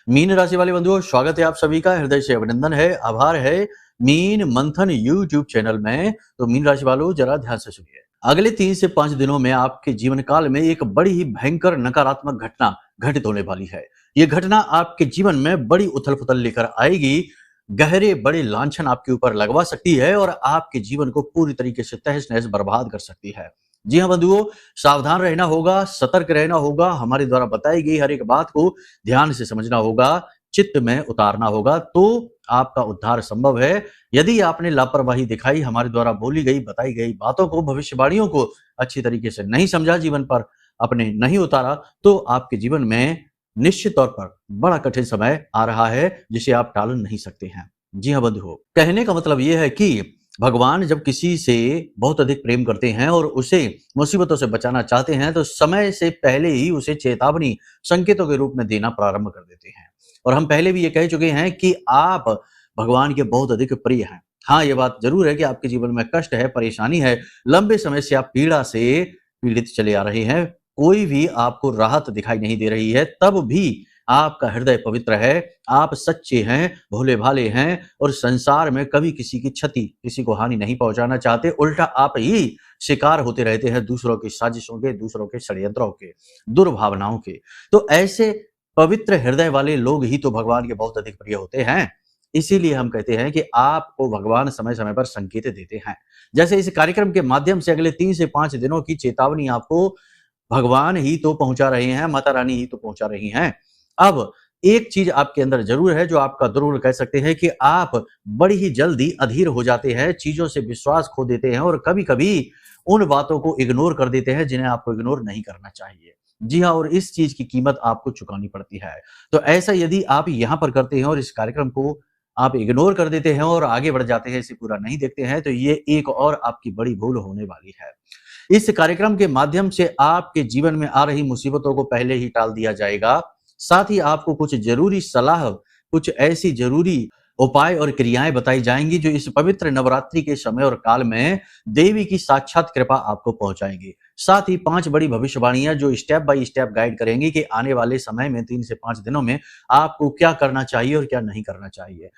Mean राशि वाले बंधुओं, स्वागत है आप सभी का, हृदय से अभिनंदन है, आभार है मीन मंथन यूट्यूब चैनल में। तो मीन राशि वालों जरा ध्यान से सुनिए। अगले 3 से 5 दिनों में आपके जीवन काल में एक बड़ी ही भयंकर नकारात्मक घटना घटित होने वाली है। ये घटना आपके जीवन में बड़ी उथल-पुथल लेकर आएगी, गहरे बड़े लांछन आपके ऊपर लगवा सकती है और आपके जीवन को पूरी तरीके से तहस-नहस बर्बाद कर सकती है। जी हाँ बंधुओं, सावधान रहना होगा, सतर्क रहना होगा, हमारे द्वारा बताई गई हर एक बात को ध्यान से समझना होगा, चित्त में उतारना होगा, तो आपका उद्धार संभव है। यदि आपने लापरवाही दिखाई, हमारे द्वारा बोली गई, बताई गई बातों को, भविष्यवाणियों को अच्छी तरीके से नहीं समझा, जीवन पर अपने नहीं उतारा, तो आपके जीवन में निश्चित तौर पर बड़ा कठिन समय आ रहा है, जिसे आप टाल नहीं सकते हैं। जी हाँ बंधुओं, कहने का मतलब ये है कि भगवान जब किसी से बहुत अधिक प्रेम करते हैं और उसे मुसीबतों से बचाना चाहते हैं, तो समय से पहले ही उसे चेतावनी संकेतों के रूप में देना प्रारंभ कर देते हैं। और हम पहले भी ये कह चुके हैं कि आप भगवान के बहुत अधिक प्रिय हैं। हाँ, ये बात ज़रूर है कि आपके जीवन में कष्ट है, परेशानी है, लंबे समय से आप पीड़ा से पीड़ित चले आ रहे हैं, कोई भी आपको राहत दिखाई नहीं दे रही है, तब भी आपका हृदय पवित्र है, आप सच्चे हैं, भोले-भाले हैं और संसार में कभी किसी की क्षति, किसी को हानि नहीं पहुँचाना चाहते, उल्टा आप ही शिकार होते रहते हैं दूसरों की साजिशों के, दूसरों के षड्यंत्रों के, दुर्भावनाओं के। तो ऐसे पवित्र हृदय वाले लोग ही तो भगवान के बहुत अधिक प्रिय होते हैं। इसीलिए हम कहते हैं कि आपको भगवान समय-समय पर संकेत देते हैं। जैसे इस कार्यक्रम के माध्यम से अगले 3 से 5 दिनों की चेतावनी आपको भगवान ही तो पहुँचा रहे हैं, माता रानी ही तो पहुँचा रही हैं। अब एक चीज़ आपके अंदर ज़रूर है जो आपका दुर्गुण कह सकते हैं कि आप बड़ी ही जल्दी अधीर हो जाते हैं, चीज़ों से विश्वास खो देते हैं और कभी-कभी उन बातों को इग्नोर कर देते हैं जिन्हें आपको इग्नोर नहीं करना चाहिए। जी हाँ, और इस चीज़ की कीमत आपको चुकानी पड़ती है। तो ऐसा यदि आप यहाँ पर करते हैं और इस कार्यक्रम को आप इग्नोर कर देते हैं और आगे बढ़ जाते हैं, इसे पूरा नहीं देखते हैं, तो ये एक और आपकी बड़ी भूल होने वाली है। इस कार्यक्रम के माध्यम से आपके जीवन में आ रही मुसीबतों को पहले ही टाल दिया जाएगा। साथ ही आपको कुछ ज़रूरी सलाह, कुछ ऐसी ज़रूरी उपाय और क्रियाएँ बताई जाएँगी जो इस पवित्र नवरात्रि के समय और काल में देवी की साक्षात कृपा आपको पहुँचाएँगी। साथ ही 5 बड़ी भविष्यवाणियाँ जो स्टेप बाय स्टेप गाइड करेंगी कि आने वाले समय में 3 से 5 दिनों में आपको क्या करना चाहिए और क्या नहीं करना चाहिए।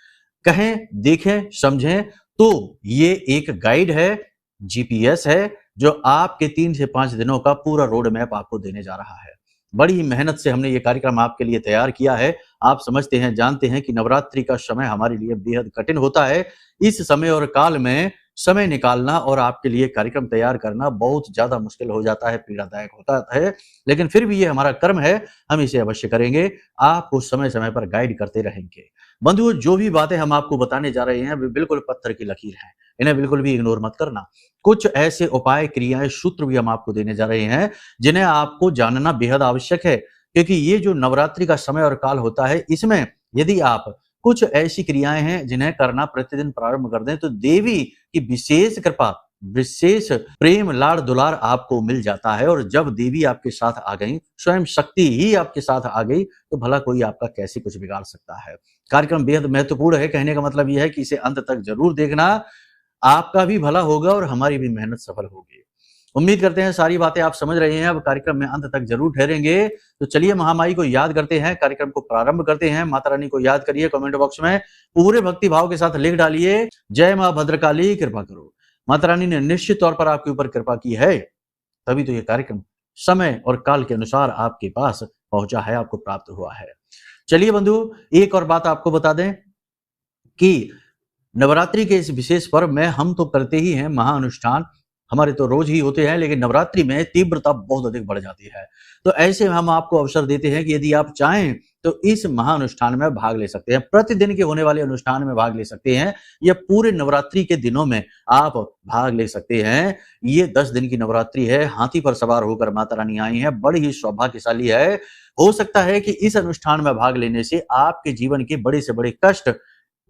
कहें, देखें, समझें तो ये एक गाइड है, जीपीएस है, जो आपके 3 से 5 दिनों का पूरा रोड मैप आपको देने जा रहा है। बड़ी ही मेहनत से हमने ये कार्यक्रम आपके लिए तैयार किया है। आप समझते हैं, जानते हैं कि नवरात्रि का समय हमारे लिए बेहद कठिन होता है। इस समय और काल में समय निकालना और आपके लिए कार्यक्रम तैयार करना बहुत ज़्यादा मुश्किल हो जाता है, पीड़ादायक होता है। लेकिन फिर भी ये हमारा कर्म है, हम इसे अवश्य करेंगे। आपको समय-समय पर गाइड करते रहेंगे। बंधुओं, जो भी बातें हम आपको बताने जा रहे हैं, वे बिल्कुल पत्थर की लकीर हैं। इन्हें बिल्कुल भी इग्नोर मत करना। कुछ ऐसे उपाय, क्रियाएँ, सूत्र भी हम आपको देने जा रहे हैं, जिन्हें आपको जानना बेहद आवश्यक है। क्योंकि ये जो नवरात्रि का समय और काल होता है, इसमें यदि आप कुछ ऐसी क्रियाएँ हैं, जिन्हें करना प्रतिदिन प्रारंभ कर दें, तो देवी की विशेष कृपा, विशेष प्रेम, लाड़-दुलार आपको मिल जाता है और जब देवी आपके साथ आ गईं, स्वयं शक्ति ही आपके साथ आ गई, तो भला कोई आपका कैसे कुछ बिगाड़ सकता है। कार्यक्रम बेहद महत्वपूर्ण है, कहने का मतलब ये है कि इसे अंत तक ज़रूर देखना, आपका भी भला होगा और हमारी भी मेहनत सफल होगी। उम्मीद करते हैं सारी बातें आप समझ रहे हैं, अब कार्यक्रम में अंत तक ज़रूर ठहरेंगे। तो चलिए महामाई को याद करते हैं, कार्यक्रम को प्रारंभ करते हैं। माता रानी को याद करिए, कमेंट बॉक्स में पूरे भक्ति भाव के साथ लिख डालिए, जय माँ भद्रकाली कृपा करो। माता रानी ने निश्चित तौर पर आपके ऊपर कृपा की है, तभी तो ये कार्यक्रम समय और काल के अनुसार आपके पास पहुँचा है, आपको प्राप्त हुआ है। चलिए बंधु, एक और बात आपको बता दें कि नवरात्रि के इस विशेष पर्व में हम तो करते ही हैं महाअनुष्ठान, हमारे तो रोज ही होते हैं, लेकिन नवरात्रि में तीव्रता बहुत अधिक बढ़ जाती है। तो ऐसे में हम आपको अवसर देते हैं कि यदि आप चाहें तो इस महाअनुष्ठान में भाग ले सकते हैं। प्रतिदिन के होने वाले अनुष्ठान में भाग ले सकते हैं या पूरे नवरात्रि के दिनों में आप भाग ले सकते हैं। ये 10 दिन की नवरात्रि है, हाथी पर सवार होकर माता रानी आई हैं, बड़ी ही सौभाग्यशाली है। हो सकता है कि इस अनुष्ठान में भाग लेने से आपके जीवन के बड़े से बड़े कष्ट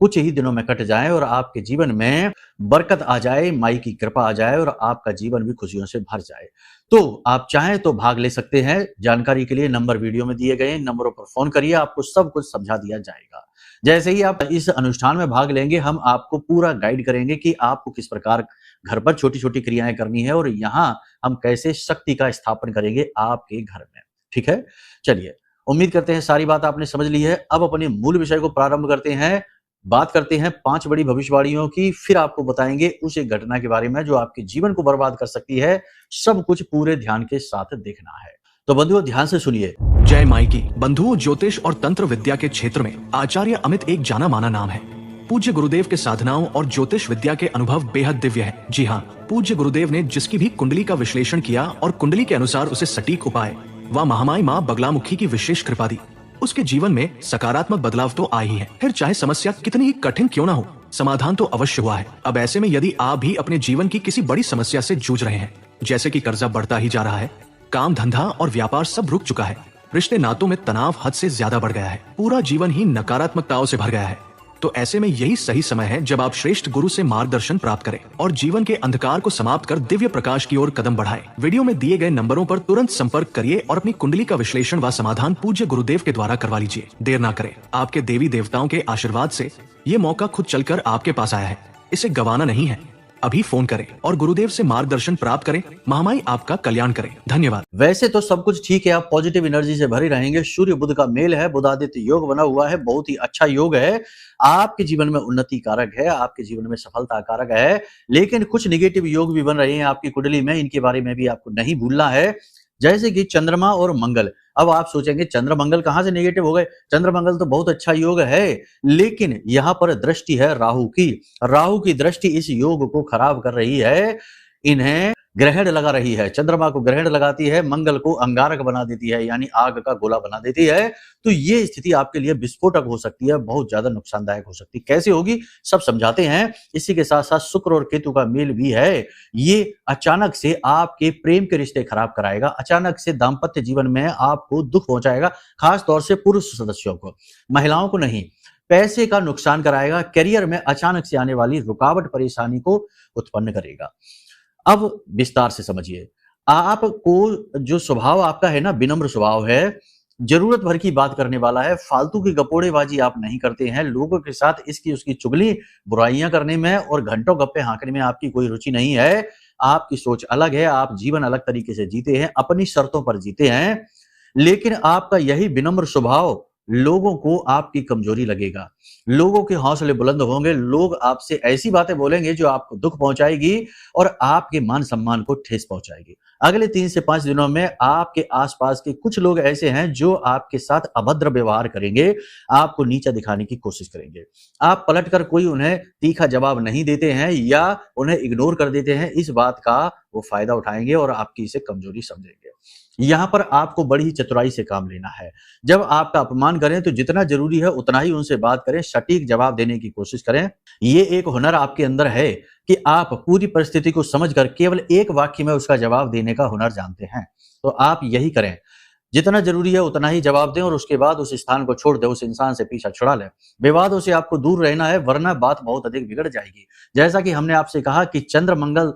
कुछ ही दिनों में कट जाएँ और आपके जीवन में बरकत आ जाए, माई की कृपा आ जाए और आपका जीवन भी खुशियों से भर जाए। तो आप चाहें तो भाग ले सकते हैं। जानकारी के लिए नंबर वीडियो में दिए गए हैं, नंबरों पर फ़ोन करिए, आपको सब कुछ समझा दिया जाएगा। जैसे ही आप इस अनुष्ठान में भाग लेंगे, हम आपको पूरा गाइड करेंगे कि आपको किस प्रकार घर पर छोटी-छोटी क्रियाएँ करनी है और यहाँ हम कैसे शक्ति का स्थापन करेंगे आपके घर में। ठीक है? चलिए, उम्मीद करते हैं सारी बात आपने समझ ली है। अब अपने मूल विषय को प्रारंभ करते हैं। बात करते हैं 5 बड़ी भविष्यवाणियों की, फिर आपको बताएंगे उस एक घटना के बारे में जो आपके जीवन को बर्बाद कर सकती है। सब कुछ पूरे ध्यान के साथ देखना है। तो बंधुओं ध्यान से सुनिए। जय माइकी। बंधुओं, ज्योतिष और तंत्र विद्या के क्षेत्र में आचार्य अमित एक जाना माना नाम है। पूज्य गुरुदेव के साधनाओं और ज्योतिष विद्या के अनुभव बेहद दिव्य है। जी हाँ, पूज्य गुरुदेव ने जिसकी भी कुंडली का विश्लेषण किया और कुंडली के अनुसार उसे सटीक उपाय व महामाई माँ बगलामुखी की विशेष कृपा दी, उसके जीवन में सकारात्मक बदलाव तो आए ही है। फिर चाहे समस्या कितनी ही कठिन क्यों ना हो, समाधान तो अवश्य हुआ है। अब ऐसे में यदि आप भी अपने जीवन की किसी बड़ी समस्या से जूझ रहे हैं, जैसे कि कर्जा बढ़ता ही जा रहा है, काम धंधा और व्यापार सब रुक चुका है, रिश्ते नातों में तनाव हद से ज्यादा बढ़ गया है, पूरा जीवन ही नकारात्मकताओं से भर गया है, तो ऐसे में यही सही समय है जब आप श्रेष्ठ गुरु से मार्गदर्शन प्राप्त करें और जीवन के अंधकार को समाप्त कर दिव्य प्रकाश की ओर कदम बढ़ाएं। वीडियो में दिए गए नंबरों पर तुरंत संपर्क करिए और अपनी कुंडली का विश्लेषण व समाधान पूज्य गुरुदेव के द्वारा करवा लीजिए। देर ना करें, आपके देवी देवताओं के आशीर्वाद से ये मौका खुद चलकर आपके पास आया है, इसे गंवाना नहीं है। अभी फोन करें और गुरुदेव से मार्गदर्शन प्राप्त करें। महामाई आपका कल्याण करें। धन्यवाद। वैसे तो सब कुछ ठीक है, आप पॉजिटिव एनर्जी से भरे रहेंगे। सूर्य बुध का मेल है, बुधादित्य योग बना हुआ है, बहुत ही अच्छा योग है। आपके जीवन में उन्नति कारक है, आपके जीवन में सफलता कारक है। लेकिन कुछ निगेटिव योग भी बन रहे हैं आपकी कुंडली में, इनके बारे में भी आपको नहीं भूलना है। जैसे कि चंद्रमा और मंगल। अब आप सोचेंगे चंद्र मंगल कहां से नेगेटिव हो गए? चंद्र मंगल तो बहुत अच्छा योग है, लेकिन यहां पर दृष्टि है राहु की। राहु की दृष्टि इस योग को खराब कर रही है। इन्हें ग्रहण लगा रही है, चंद्रमा को ग्रहण लगाती है, मंगल को अंगारक बना देती है, यानी आग का गोला बना देती है। तो ये स्थिति आपके लिए विस्फोटक हो सकती है, बहुत ज्यादा नुकसानदायक हो सकती है। कैसे होगी सब समझाते हैं। इसी के साथ साथ शुक्र और केतु का मेल भी है। ये अचानक से आपके प्रेम के रिश्ते खराब कराएगा, अचानक से दाम्पत्य जीवन में आपको दुख पहुंचाएगा, खास तौर से पुरुष सदस्यों को, महिलाओं को नहीं। पैसे का नुकसान कराएगा, करियर में अचानक से आने वाली रुकावट परेशानी को उत्पन्न करेगा। अब विस्तार से समझिए। आपको जो स्वभाव आपका है ना, विनम्र स्वभाव है, जरूरत भर की बात करने वाला है, फालतू की गपोड़ेबाजी आप नहीं करते हैं, लोगों के साथ इसकी उसकी चुगली बुराइयां करने में और घंटों गप्पे हाँकने में आपकी कोई रुचि नहीं है। आपकी सोच अलग है, आप जीवन अलग तरीके से जीते हैं, अपनी शर्तों पर जीते हैं। लेकिन आपका यही विनम्र स्वभाव लोगों को आपकी कमजोरी लगेगा, लोगों के हौसले बुलंद होंगे, लोग आपसे ऐसी बातें बोलेंगे जो आपको दुख पहुंचाएगी और आपके मान सम्मान को ठेस पहुंचाएगी। अगले 3 से 5 दिनों में आपके आसपास के कुछ लोग ऐसे हैं जो आपके साथ अभद्र व्यवहार करेंगे, आपको नीचा दिखाने की कोशिश करेंगे। आप पलटकर कोई उन्हें तीखा जवाब नहीं देते हैं या उन्हें इग्नोर कर देते हैं, इस बात का वो फायदा उठाएंगे और आपकी इसे कमजोरी समझेंगे। यहां पर आपको बड़ी ही चतुराई से काम लेना है। जब आपका अपमान करें तो जितना जरूरी है उतना ही उनसे बात करें, सटीक जवाब देने की कोशिश करें। ये एक हुनर आपके अंदर है कि आप पूरी परिस्थिति को समझकर केवल एक वाक्य में उसका जवाब देने का हुनर जानते हैं। तो आप यही करें, जितना जरूरी है उतना ही जवाब दें और उसके बाद उस स्थान को छोड़ दें, उस इंसान से पीछा छुड़ा लें। विवादों से आपको दूर रहना है, वरना बात बहुत अधिक बिगड़ जाएगी। जैसा कि हमने आपसे कहा कि चंद्र मंगल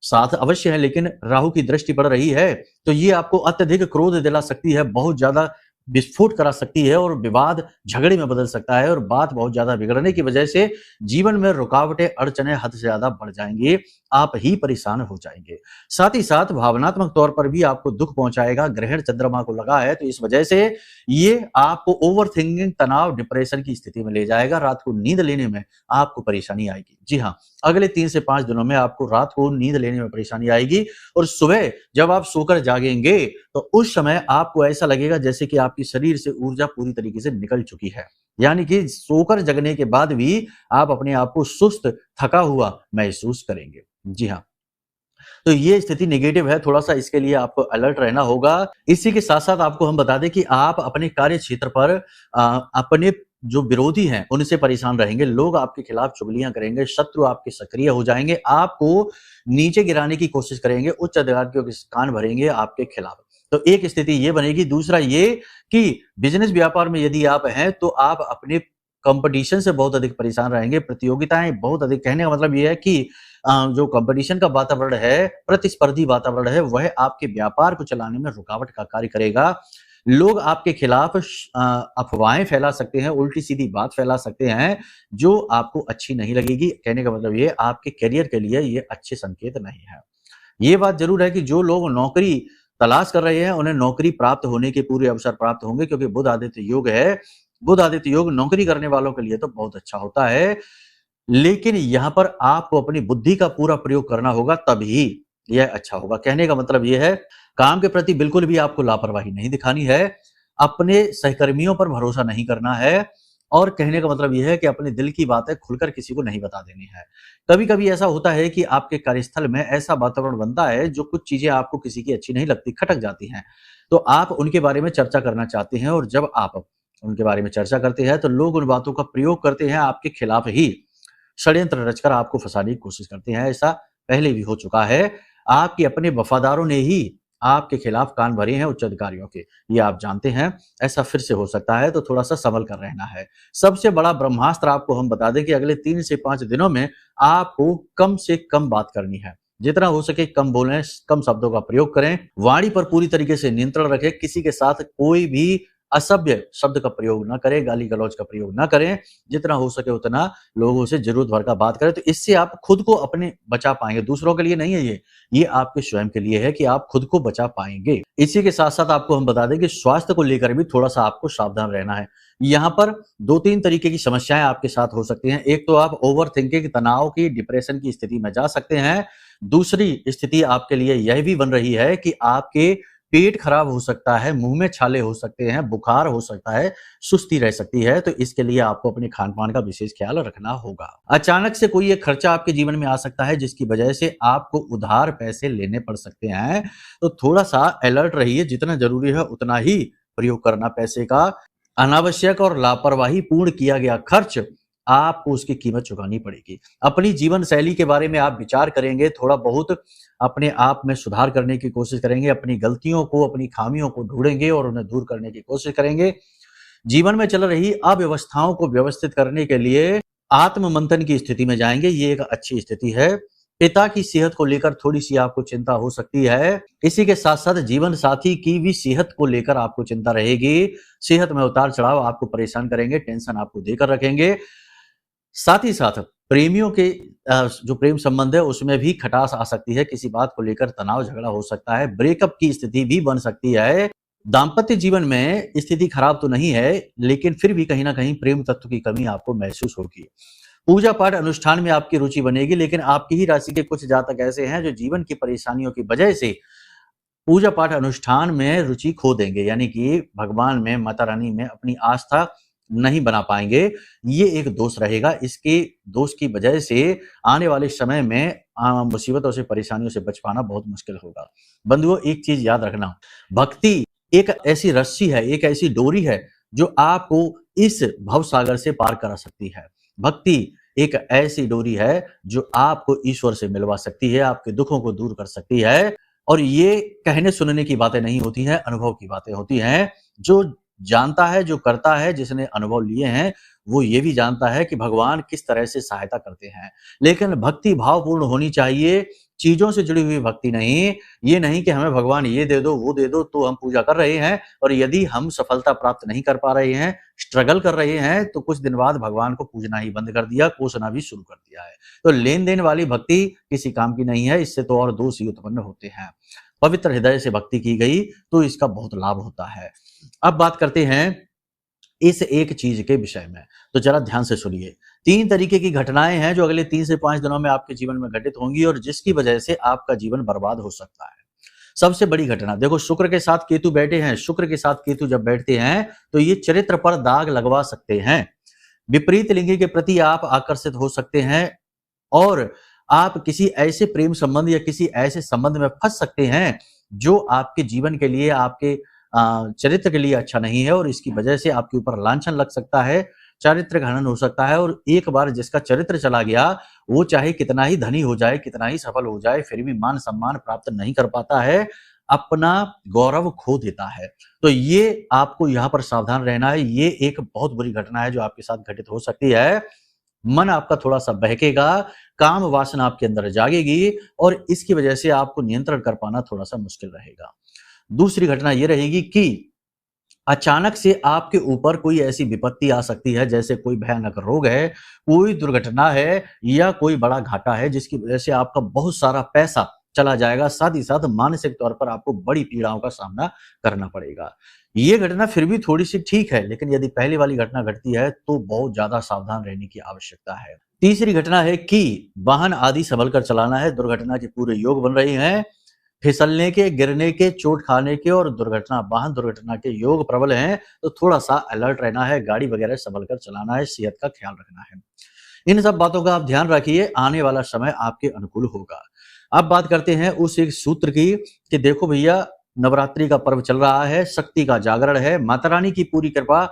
साथ अवश्य है, लेकिन राहु की दृष्टि पड़ रही है, तो ये आपको अत्यधिक क्रोध दिला सकती है, बहुत ज्यादा विस्फोट करा सकती है और विवाद झगड़े में बदल सकता है और बात बहुत ज्यादा बिगड़ने की वजह से जीवन में रुकावटें, अड़चने हद से ज्यादा बढ़ जाएंगी, आप ही परेशान हो जाएंगे। साथ ही साथ भावनात्मक तौर पर भी आपको दुख पहुंचाएगा। ग्रहण चंद्रमा को लगा है, तो इस वजह से ये आपको ओवर थिंकिंग, तनाव, डिप्रेशन की स्थिति में ले जाएगा। रात को नींद लेने में आपको परेशानी आएगी। जी हाँ, अगले 3 से 5 दिनों में आपको रात को नींद लेने में परेशानी आएगी और सुबह जब आप सोकर जागेंगे तो उस समय आपको ऐसा लगेगा जैसे कि आपकी शरीर से ऊर्जा पूरी तरीके से निकल चुकी है, यानी कि सोकर जगने के बाद भी आप अपने आप को सुस्त, थका हुआ महसूस करेंगे। जी हाँ, तो ये स्थिति नेगेटिव है, थोड़ा सा इसके लिए आपको अलर्ट रहना होगा। इसी के साथ साथ आपको हम बता दें कि आप अपने कार्य क्षेत्र पर अपने जो विरोधी हैं उनसे परेशान रहेंगे, लोग आपके खिलाफ चुगलियां करेंगे, शत्रु आपके सक्रिय हो जाएंगे, आपको नीचे गिराने की कोशिश करेंगे, उच्च अधिकारियों के कान भरेंगे आपके खिलाफ। तो एक स्थिति ये बनेगी। दूसरा ये कि बिजनेस व्यापार में यदि आप हैं तो आप अपने कंपटीशन से बहुत अधिक परेशान रहेंगे, प्रतियोगिताएं बहुत अधिक। कहने का मतलब ये है कि जो कंपटीशन का वातावरण है, प्रतिस्पर्धी वातावरण है, वह आपके व्यापार को चलाने में रुकावट का कार्य करेगा। लोग आपके खिलाफ अफवाहें फैला सकते हैं, उल्टी सीधी बात फैला सकते हैं जो आपको अच्छी नहीं लगेगी। कहने का मतलब ये आपके करियर के लिए ये अच्छे संकेत नहीं है। ये बात जरूर है कि जो लोग नौकरी तलाश कर रहे हैं उन्हें नौकरी प्राप्त होने के पूरे अवसर प्राप्त होंगे, क्योंकि बुध आदित्य योग है। बुध आदित्य योग नौकरी करने वालों के लिए तो बहुत अच्छा होता है, लेकिन यहाँ पर आपको अपनी बुद्धि का पूरा प्रयोग करना होगा, तभी यह अच्छा होगा। कहने का मतलब यह है, काम के प्रति बिल्कुल भी आपको लापरवाही नहीं दिखानी है, अपने सहकर्मियों पर भरोसा नहीं करना है, और कहने का मतलब यह है कि अपने दिल की बातें खुलकर किसी को नहीं बता देनी है। कभी-कभी ऐसा होता है कि आपके कार्यस्थल में ऐसा वातावरण बनता है, जो कुछ चीजें आपको किसी की अच्छी नहीं लगती, खटक जाती हैं, तो आप उनके बारे में चर्चा करना चाहते हैं, और जब आप उनके बारे में चर्चा करते हैं तो लोग उन बातों का प्रयोग करते हैं, आपके खिलाफ ही षड्यंत्र रचकर आपको फंसाने की कोशिश करते हैं। ऐसा पहले भी हो चुका है। आपके अपने वफादारों ने ही आपके खिलाफ कान भरे हैं उच्च अधिकारियों के, ये आप जानते हैं। ऐसा फिर से हो सकता है, तो थोड़ा सा संभल कर रहना है। सबसे बड़ा ब्रह्मास्त्र आपको हम बता दें कि अगले 3 से 5 दिनों में आपको कम से कम बात करनी है, जितना हो सके कम बोलें, कम शब्दों का प्रयोग करें, वाणी पर पूरी तरीके से नियंत्रण रखें, किसी के साथ कोई भी असभ्य शब्द का प्रयोग ना करें, गाली गलौज का प्रयोग ना करें, जितना हो सके उतना लोगों से जरूरत भर का बात करें। तो इससे आप खुद को अपने बचा पाएंगे, दूसरों के लिए नहीं है ये आपके स्वयं के लिए है कि आप खुद को बचा पाएंगे। इसी के साथ साथ आपको हम बता दें कि स्वास्थ्य को लेकर भी थोड़ा सा आपको सावधान रहना है। यहाँ पर 2-3 तरीके की समस्याएं आपके साथ हो सकती हैं। एक तो आप ओवर थिंकिंग, तनाव की, डिप्रेशन की स्थिति में जा सकते हैं। दूसरी स्थिति आपके लिए यह भी बन रही है कि आपके पेट खराब हो सकता है, मुंह में छाले हो सकते हैं, बुखार हो सकता है, सुस्ती रह सकती है, तो इसके लिए आपको अपने खान पान का विशेष ख्याल रखना होगा। अचानक से कोई एक खर्चा आपके जीवन में आ सकता है, जिसकी वजह से आपको उधार पैसे लेने पड़ सकते हैं, तो थोड़ा सा अलर्ट रहिए, जितना जरूरी है उतना ही प्रयोग करना पैसे का। अनावश्यक और लापरवाही पूर्ण किया गया खर्च, आपको उसकी कीमत चुकानी पड़ेगी। अपनी जीवन शैली के बारे में आप विचार करेंगे, थोड़ा बहुत अपने आप में सुधार करने की कोशिश करेंगे, अपनी गलतियों को, अपनी खामियों को ढूंढेंगे और उन्हें दूर करने की कोशिश करेंगे। जीवन में चल रही अव्यवस्थाओं को व्यवस्थित करने के लिए आत्म मंथन की स्थिति में जाएंगे, ये एक अच्छी स्थिति है। पिता की सेहत को लेकर थोड़ी सी आपको चिंता हो सकती है। इसी के साथ साथ जीवन साथी की भी सेहत को लेकर आपको चिंता रहेगी। सेहत में उतार चढ़ाव आपको परेशान करेंगे, टेंशन आपको देकर रखेंगे। साथ ही साथ प्रेमियों के जो प्रेम संबंध है उसमें भी खटास आ सकती है, किसी बात को लेकर तनाव झगड़ा हो सकता है, ब्रेकअप की स्थिति भी बन सकती है। दाम्पत्य जीवन में स्थिति खराब तो नहीं है, लेकिन फिर भी कहीं ना कहीं प्रेम तत्व की कमी आपको महसूस होगी। पूजा पाठ अनुष्ठान में आपकी रुचि बनेगी, लेकिन आपकी ही राशि के कुछ जातक ऐसे हैं जो जीवन की परेशानियों की वजह से पूजा पाठ अनुष्ठान में रुचि खो देंगे, यानी कि भगवान में, माता रानी में अपनी आस्था नहीं बना पाएंगे। ये एक दोष रहेगा। इसके दोष की वजह से आने वाले समय में मुसीबतों से, परेशानियों से बच पाना बहुत मुश्किल होगा। बंधुओं, एक चीज याद रखना, भक्ति एक ऐसी रस्सी है, एक ऐसी डोरी है जो आपको इस भव सागर से पार करा सकती है। भक्ति एक ऐसी डोरी है जो आपको ईश्वर से मिलवा सकती है, आपके दुखों को दूर कर सकती है। और ये कहने सुनने की बातें नहीं होती हैं, अनुभव की बातें होती हैं। जो जानता है, जो करता है, जिसने अनुभव लिए हैं, वो ये भी जानता है कि भगवान किस तरह से सहायता करते हैं। लेकिन भक्ति भावपूर्ण होनी चाहिए, चीजों से जुड़ी हुई भक्ति नहीं। ये नहीं कि हमें भगवान ये दे दो, वो दे दो, तो हम पूजा कर रहे हैं, और यदि हम सफलता प्राप्त नहीं कर पा रहे हैं, स्ट्रगल कर रहे हैं, तो कुछ दिन बाद भगवान को पूजना ही बंद कर दिया, कोसना भी शुरू कर दिया है। तो लेन देन वाली भक्ति किसी काम की नहीं है, इससे तो और दोष ही उत्पन्न होते हैं। पवित्र हृदय से भक्ति की गई तो इसका बहुत लाभ होता है। अब बात करते हैं इस एक चीज के विषय में, तो जरा ध्यान से सुनिए। 3 तरीके की घटनाएं हैं जो अगले 3 से 5 दिनों में आपके जीवन में घटित होंगी और जिसकी वजह से आपका जीवन बर्बाद हो सकता है। सबसे बड़ी घटना देखो, शुक्र के साथ केतु बैठे हैं। शुक्र के साथ केतु जब बैठते हैं तो ये चरित्र पर दाग लगवा सकते हैं। विपरीत लिंगी के प्रति आप आकर्षित हो सकते हैं और आप किसी ऐसे प्रेम संबंध या किसी ऐसे संबंध में फंस सकते हैं जो आपके जीवन के लिए, आपके चरित्र के लिए अच्छा नहीं है, और इसकी वजह से आपके ऊपर लांछन लग सकता है, चारित्र हनन हो सकता है। और एक बार जिसका चरित्र चला गया, वो चाहे कितना ही धनी हो जाए, कितना ही सफल हो जाए, फिर भी मान सम्मान प्राप्त नहीं कर पाता है, अपना गौरव खो देता है। तो ये आपको यहाँ पर सावधान रहना है। ये एक बहुत बुरी घटना है जो आपके साथ घटित हो सकती है। मन आपका थोड़ा सा बहकेगा, काम वासना आपके अंदर जागेगी और इसकी वजह से आपको नियंत्रण कर पाना थोड़ा सा मुश्किल रहेगा। दूसरी घटना यह रहेगी कि अचानक से आपके ऊपर कोई ऐसी विपत्ति आ सकती है, जैसे कोई भयानक रोग है, कोई दुर्घटना है या कोई बड़ा घाटा है, जिसकी वजह से आपका बहुत सारा पैसा चला जाएगा, साथ ही साथ मानसिक तौर पर आपको बड़ी पीड़ाओं का सामना करना पड़ेगा। ये घटना फिर भी थोड़ी-सी ठीक है, लेकिन यदि पहले वाली घटना घटती है तो बहुत ज़्यादा सावधान रहने की आवश्यकता है। तीसरी घटना है कि वाहन आदि संभल कर चलाना है, दुर्घटना के पूरे योग बन रहे हैं, फिसलने के, गिरने के, चोट खाने के और वाहन दुर्घटना के योग प्रबल हैं, तो थोड़ा-सा अलर्ट रहना है, गाड़ी वगैरह संभल कर चलाना है, सेहत का ख्याल रखना है। इन सब बातों का आप ध्यान रखिए, आने वाला समय आपके अनुकूल होगा। अब बात करते हैं उस एक सूत्र की कि देखो भैया, नवरात्रि का पर्व चल रहा है, शक्ति का जागरण है, माता रानी की पूरी कृपा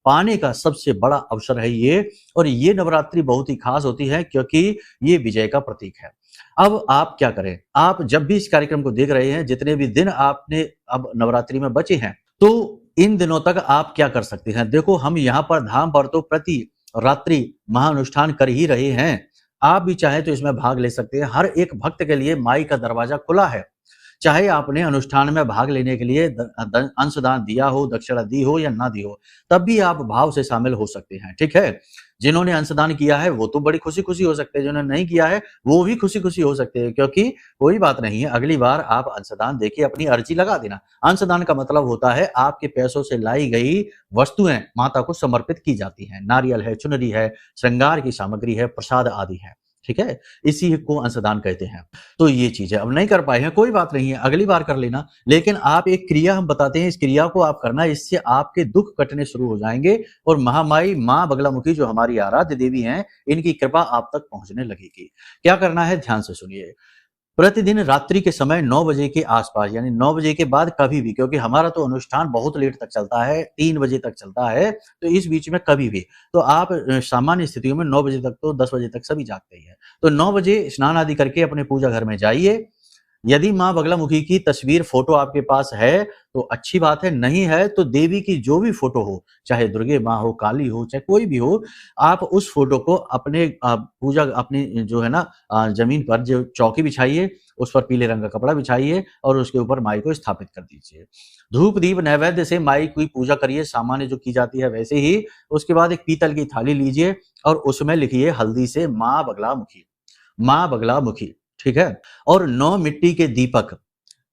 पाने का सबसे बड़ा अवसर है ये, और ये नवरात्रि बहुत ही खास होती है क्योंकि ये विजय का प्रतीक है। अब आप क्या करें? आप जब भी इस कार्यक्रम को देख रहे हैं, जितने भी दिन आपने अब नवरात्रि में बचे हैं, तो इन दिनों तक आप क्या कर सकते हैं? देखो, हम यहाँ पर धाम पर तो प्रति रात्रि महाअनुष्ठान कर ही रहे हैं। आप भी चाहें तो इसमें भाग ले सकते हैं। हर एक भक्त के लिए माई का दरवाजा खुला है। चाहे आपने अनुष्ठान में भाग लेने के लिए अंशदान दिया हो, दक्षिणा दी हो या ना दी हो, तब भी आप भाव से शामिल हो सकते हैं, ठीक है? जिन्होंने अंशदान किया है वो तो बड़ी खुशी-खुशी हो सकते हैं, जिन्होंने नहीं किया है वो भी खुशी-खुशी हो सकते हैं, क्योंकि कोई बात नहीं है, अगली बार आप अंशदान देके अपनी अर्जी लगा देना। अंशदान का मतलब होता है आपके पैसों से लाई गई वस्तुएं माता को समर्पित की जाती हैं। नारियल है, चुनरी है, श्रृंगार की सामग्री है, प्रसाद आदि है, ठीक है? इसी को अंशदान कहते हैं। तो ये चीज़ है, अब नहीं कर पाए हैं कोई बात नहीं है, अगली बार कर लेना। लेकिन आप एक क्रिया हम बताते हैं, इस क्रिया को आप करना, इससे आपके दुःख कटने शुरू हो जाएँगे और महामाई माँ बगलामुखी जो हमारी आराध्य देवी हैं, इनकी कृपा आप तक पहुँचने लगेगी। क्या करना है ध्यान से सुनिए। प्रतिदिन रात्रि के समय 9 बजे के आस-पास, यानी 9 बजे के बाद कभी भी, क्योंकि हमारा तो अनुष्ठान बहुत लेट तक चलता है, 3 बजे तक चलता है, तो इस बीच में कभी भी, तो आप सामान्य स्थितियों में 9 बजे तक, तो 10 बजे तक सभी जागते ही हैं। तो 9 बजे स्नान आदि करके अपने पूजा घर में जाइए। यदि माँ बगलामुखी की तस्वीर, फोटो आपके पास है तो अच्छी बात है, नहीं है तो देवी की जो भी फोटो हो, चाहे दुर्गे माँ हो, काली हो, चाहे कोई भी हो, आप उस फोटो को अपने पूजा, अपनी जो है ना जमीन पर जो चौकी बिछाइए, उस पर पीले रंग का कपड़ा बिछाइए और उसके ऊपर माई को स्थापित कर दीजिए। धूप दीप नैवेद्य से माई की पूजा करिए, सामान्य जो की जाती है वैसे ही। उसके बाद एक पीतल की थाली लीजिए और उसमें लिखिए हल्दी से माँ बगलामुखी, माँ बगलामुखी, ठीक है? और 9 मिट्टी के दीपक,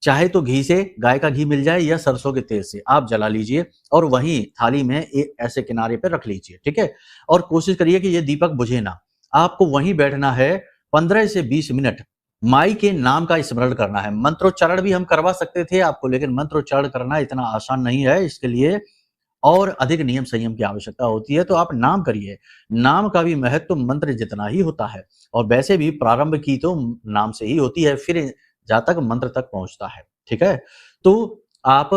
चाहे तो घी से, गाय का घी मिल जाए या सरसों के तेल से, आप जला लीजिए और वहीं थाली में एक ऐसे किनारे पे रख लीजिए, ठीक है? और कोशिश करिए कि ये दीपक बुझे ना। आपको वहीं बैठना है, 15 से 20 मिनट माई के नाम का स्मरण करना है। मंत्रोच्चारण भी हम करवा सकते थे आपको, लेकिन मंत्रोच्चारण करना इतना आसान नहीं है, इसके लिए और अधिक नियम संयम की आवश्यकता होती है, तो आप नाम करिए। नाम का भी महत्व मंत्र जितना ही होता है, और वैसे भी प्रारंभ की तो नाम से ही होती है, फिर जहाँ तक मंत्र तक पहुँचता है, ठीक है? तो आप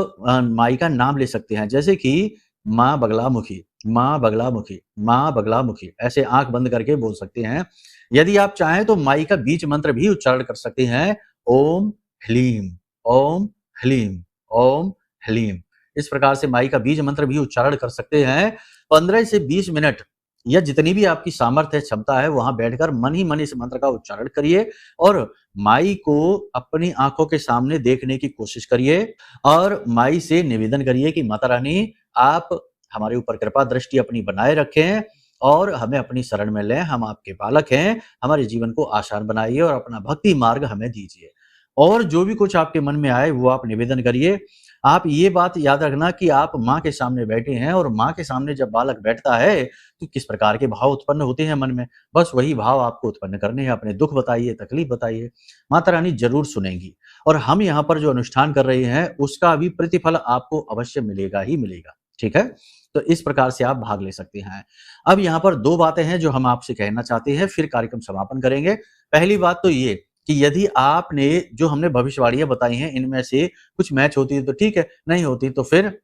माई का नाम ले सकते हैं, जैसे कि माँ बगलामुखी, माँ बगलामुखी, माँ बगलामुखी, ऐसे आँख बंद करके बोल सकते हैं। यदि आप चाहें तो माई का बीज मंत्र भी उच्चारण कर सकते हैं, ओम ह्लीम, ओम ह्लीम, ओम ह्लीम। इस प्रकार से माई का बीज मंत्र भी उच्चारण कर सकते हैं। 15 से 20 मिनट या जितनी भी आपकी सामर्थ्य है, क्षमता है, वहां बैठकर मन ही मन इस मंत्र का उच्चारण करिए और माई को अपनी आंखों के सामने देखने की कोशिश करिए और माई से निवेदन करिए कि माता रानी, आप हमारे ऊपर कृपा दृष्टि अपनी बनाए रखें और हमें अपनी शरण में लें। हम आपके बालक हैं, हमारे जीवन को आसान बनाइए और अपना भक्ति मार्ग हमें दीजिए। और जो भी कुछ आपके मन में आए वो आप निवेदन करिए। आप ये बात याद रखना कि आप माँ के सामने बैठे हैं और माँ के सामने जब बालक बैठता है तो किस प्रकार के भाव उत्पन्न होते हैं मन में, बस वही भाव आपको उत्पन्न करने हैं। अपने दुख बताइए, तकलीफ बताइए, माता रानी जरूर सुनेंगी और हम यहाँ पर जो अनुष्ठान कर रहे हैं उसका भी प्रतिफल आपको अवश्य मिलेगा ही मिलेगा, ठीक है? तो इस प्रकार से आप भाग ले सकते हैं। अब यहाँ पर 2 बातें हैं जो हम आपसे कहना चाहते हैं, फिर कार्यक्रम समापन करेंगे। पहली बात तो ये कि यदि आपने जो हमने भविष्यवाणियां बताई हैं इनमें से कुछ मैच होती है तो ठीक है, नहीं होती तो फिर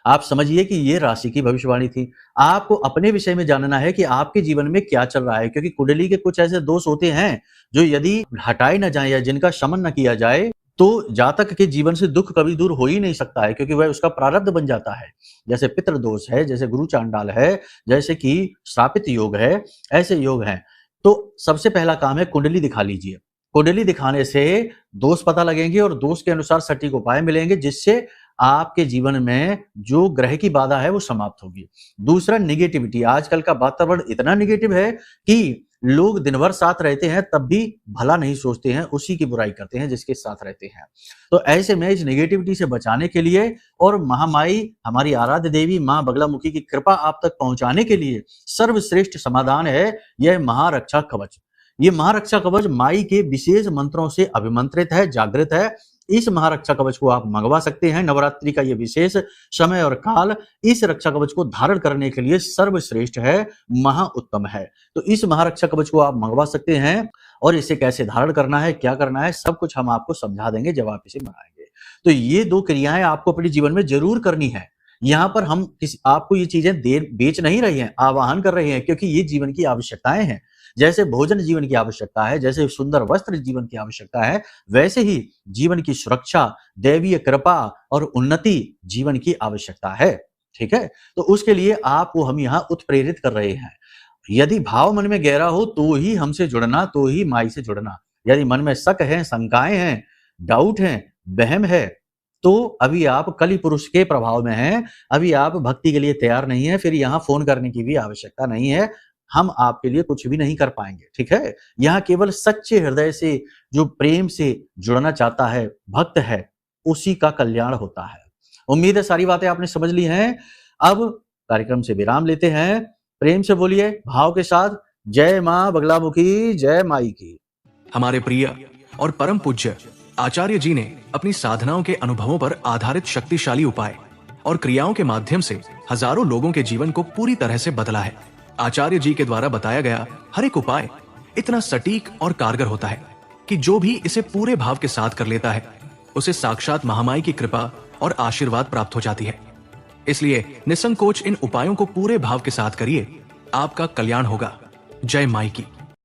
आप समझिए कि ये राशि की भविष्यवाणी थी। आपको अपने विषय में जानना है कि आपके जीवन में क्या चल रहा है, क्योंकि कुंडली के कुछ ऐसे दोष होते हैं जो यदि हटाए ना जाए या जिनका शमन न किया जाए तो जातक के जीवन से दुख कभी दूर हो ही नहीं सकता है, क्योंकि वह उसका प्रारब्ध बन जाता है। जैसे पितृदोष है, जैसे गुरु चांडाल है, जैसे कि श्रापित योग है, ऐसे योग हैं। तो सबसे पहला काम है कुंडली दिखा लीजिए। कुंडली दिखाने से दोष पता लगेंगे और दोष के अनुसार सटीक उपाय मिलेंगे, जिससे आपके जीवन में जो ग्रह की बाधा है वो समाप्त होगी। दूसरा, नेगेटिविटी। आजकल का वातावरण इतना नेगेटिव है कि लोग दिन भर साथ रहते हैं तब भी भला नहीं सोचते हैं, उसी की बुराई करते हैं जिसके साथ रहते हैं। तो ऐसे में इस नेगेटिविटी से बचाने के लिए और महामाई हमारी आराध्य देवी मां बगलामुखी की कृपा आप तक पहुंचाने के लिए सर्वश्रेष्ठ समाधान है यह महारक्षा कवच। ये महारक्षा कवच माई के विशेष मंत्रों से अभिमंत्रित है, जागृत है। इस महारक्षा कवच को आप मंगवा सकते हैं। नवरात्रि का ये विशेष समय और काल इस रक्षा कवच को धारण करने के लिए सर्वश्रेष्ठ है, महा उत्तम है। तो इस महारक्षा कवच को आप मंगवा सकते हैं और इसे कैसे धारण करना है, क्या करना है, सब कुछ हम आपको समझा देंगे जब आप इसे बनाएंगे। तो ये 2 क्रियाएं आपको अपने जीवन में जरूर करनी है। यहाँ पर हम आपको ये चीजें बेच नहीं रहे हैं, आवाहन कर रहे हैं, क्योंकि ये जीवन की आवश्यकताएं हैं। जैसे भोजन जीवन की आवश्यकता है, जैसे सुंदर वस्त्र जीवन की आवश्यकता है, वैसे ही जीवन की सुरक्षा, दैवीय कृपा और उन्नति जीवन की आवश्यकता है। ठीक है, तो उसके लिए आपको हम यहाँ उत्प्रेरित कर रहे हैं। यदि भाव मन में गहरा हो तो ही हमसे जुड़ना, तो ही माई से जुड़ना। यदि मन में शक है, शंकाएं हैं, डाउट है, वहम है, तो अभी आप कली पुरुष के प्रभाव में हैं, अभी आप भक्ति के लिए तैयार नहीं है, फिर यहाँ फोन करने की भी आवश्यकता नहीं है। हम आपके लिए कुछ भी नहीं कर पाएंगे। ठीक है, यहाँ केवल सच्चे हृदय से जो प्रेम से जुड़ना चाहता है, भक्त है, उसी का कल्याण होता है। उम्मीद है सारी बातें आपने समझ ली हैं। अब कार्यक्रम से विराम लेते हैं। प्रेम से बोलिए भाव के साथ, जय मां बगलामुखी, जय माई की। हमारे प्रिय और परम पूज्य आचार्य जी ने अपनी साधनाओं के अनुभवों पर आधारित शक्तिशाली उपाय और क्रियाओं के माध्यम से हजारों लोगों के जीवन को पूरी तरह से बदला है। आचार्य जी के द्वारा बताया गया हर एक उपाय इतना सटीक और कारगर होता है कि जो भी इसे पूरे भाव के साथ कर लेता है, उसे साक्षात महामाई की कृपा और आशीर्वाद प्राप्त हो जाती है। इसलिए निसंकोच इन उपायों को पूरे भाव के साथ करिए, आपका कल्याण होगा। जय माई की।